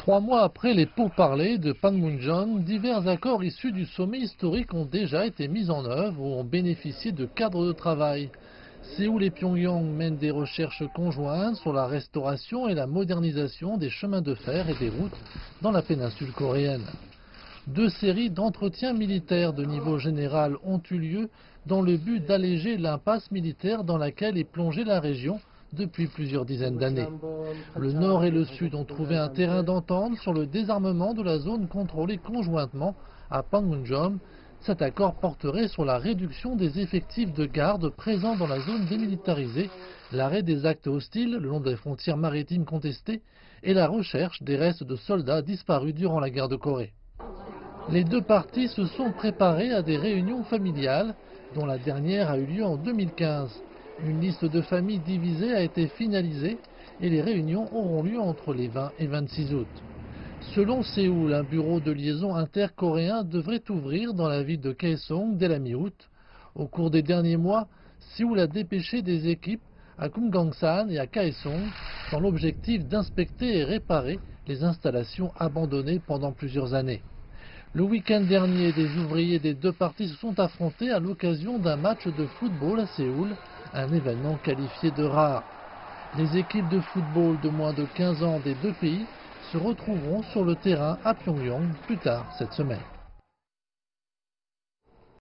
3 mois après les pourparlers de Panmunjom, divers accords issus du sommet historique ont déjà été mis en œuvre ou ont bénéficié de cadres de travail. Séoul et Pyongyang mènent des recherches conjointes sur la restauration et la modernisation des chemins de fer et des routes dans la péninsule coréenne. 2 séries d'entretiens militaires de niveau général ont eu lieu dans le but d'alléger l'impasse militaire dans laquelle est plongée la région depuis plusieurs dizaines d'années. Le Nord et le Sud ont trouvé un terrain d'entente sur le désarmement de la zone contrôlée conjointement à Panmunjom. Cet accord porterait sur la réduction des effectifs de garde présents dans la zone démilitarisée, l'arrêt des actes hostiles le long des frontières maritimes contestées et la recherche des restes de soldats disparus durant la guerre de Corée. Les 2 parties se sont préparées à des réunions familiales, dont la dernière a eu lieu en 2015. Une liste de familles divisées a été finalisée et les réunions auront lieu entre les 20 et 26 août. Selon Séoul, un bureau de liaison intercoréen devrait ouvrir dans la ville de Kaesong dès la mi-août. Au cours des derniers mois, Séoul a dépêché des équipes à Kumgangsan et à Kaesong dans l'objectif d'inspecter et réparer les installations abandonnées pendant plusieurs années. Le week-end dernier, des ouvriers des 2 parties se sont affrontés à l'occasion d'un match de football à Séoul, un événement qualifié de rare. Les équipes de football de moins de 15 ans des 2 pays se retrouveront sur le terrain à Pyongyang plus tard cette semaine.